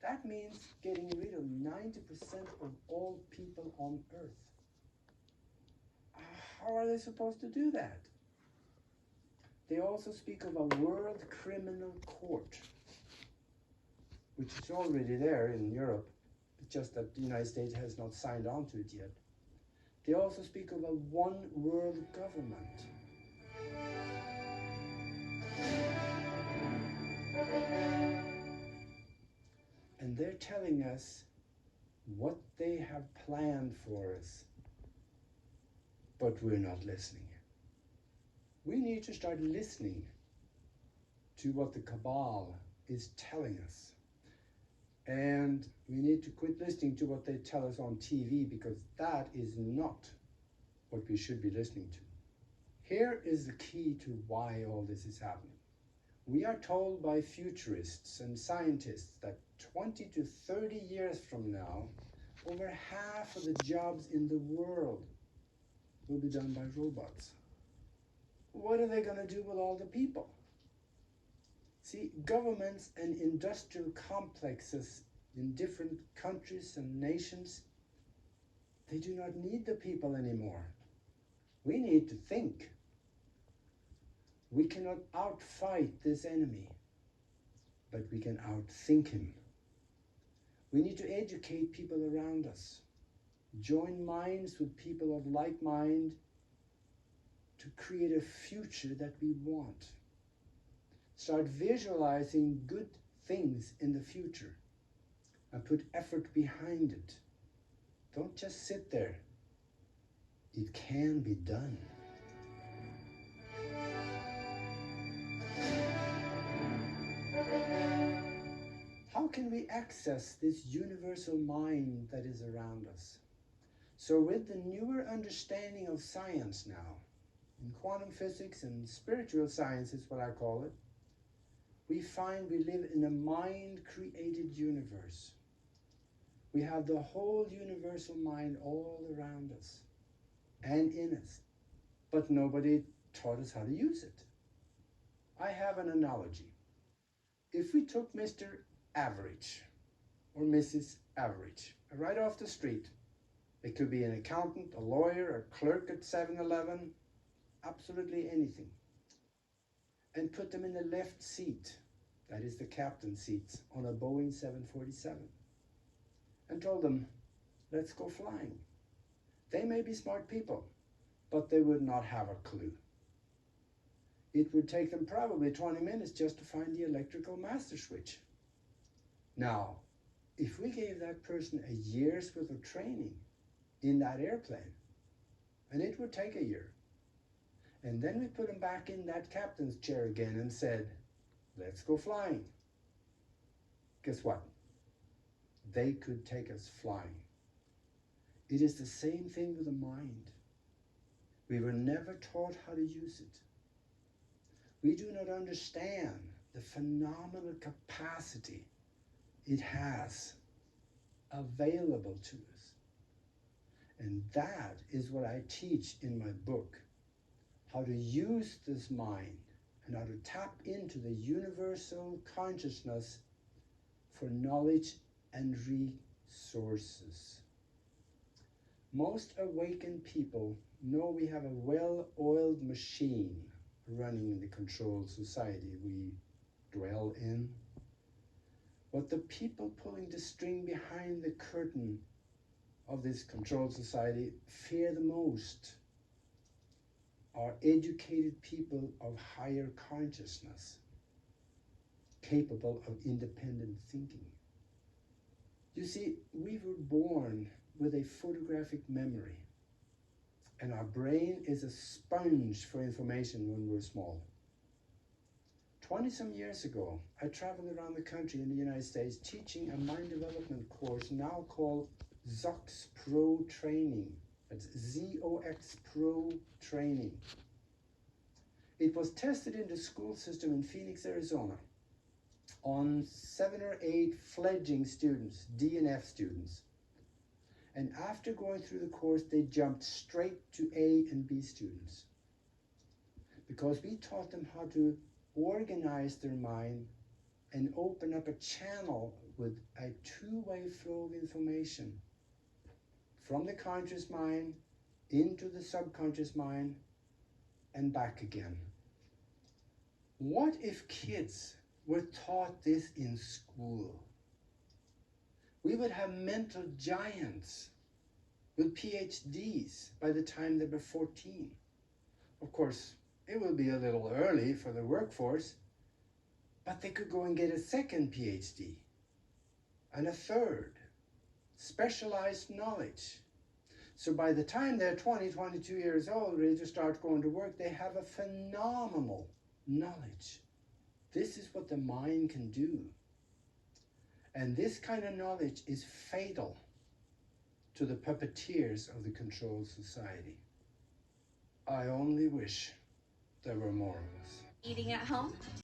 That means getting rid of 90% of all people on Earth. How are they supposed to do that? They also speak of a world criminal court, which is already there in Europe, it's just that the United States has not signed on to it yet. They also speak of a one world government. And they're telling us what they have planned for us, but we're not listening. We need to start listening to what the cabal is telling us. And we need to quit listening to what they tell us on TV, because that is not what we should be listening to. Here is the key to why all this is happening. We are told by futurists and scientists that 20 to 30 years from now, over half of the jobs in the world will be done by robots. What are they going to do with all the people? See, governments and industrial complexes in different countries and nations, they do not need the people anymore. We need to think. We cannot outfight this enemy, but we can outthink him. We need to educate people around us, join minds with people of like mind to create a future that we want. Start visualizing good things in the future and put effort behind it. Don't just sit there. It can be done. How can we access this universal mind that is around us? So with the newer understanding of science now, in quantum physics and spiritual science is what I call it, we find we live in a mind-created universe. We have the whole universal mind all around us and in us, but nobody taught us how to use it. I have an analogy. If we took Mr. Average or Mrs. Average right off the street, it could be an accountant, a lawyer, a clerk at 7-Eleven, absolutely anything, and put them in the left seat, that is the captain's seats, on a Boeing 747, and told them, let's go flying. They may be smart people, but they would not have a clue. It would take them probably 20 minutes just to find the electrical master switch. Now, if we gave that person a year's worth of training in that airplane, and it would take a year, and then we put him back in that captain's chair again and said, let's go flying. Guess what? They could take us flying. It is the same thing with the mind. We were never taught how to use it. We do not understand the phenomenal capacity it has available to us. And that is what I teach in my book, how to use this mind and how to tap into the universal consciousness for knowledge and resources. Most awakened people know we have a well-oiled machine running the controlled society we dwell in. What the people pulling the string behind the curtain of this controlled society fear the most are educated people of higher consciousness, capable of independent thinking. You see, we were born with a photographic memory, and our brain is a sponge for information when we're small. 20-some years ago, I traveled around the country in the United States teaching a mind development course now called ZOX Pro Training. That's ZOX Pro Training. It was tested in the school system in Phoenix, Arizona on 7 or 8 fledgling students, D and F students. And after going through the course, they jumped straight to A and B students, because we taught them how to organize their mind and open up a channel with a two-way flow of information from the conscious mind into the subconscious mind and back again. What if kids were taught this in school? We would have mental giants with PhDs by the time they were 14. Of course, it will be a little early for the workforce, but they could go and get a second PhD and a third, specialized knowledge. So by the time they're 20, 22 years old, ready to start going to work, they have a phenomenal knowledge. This is what the mind can do. And this kind of knowledge is fatal to the puppeteers of the controlled society. I only wish there were more of us. Eating at home?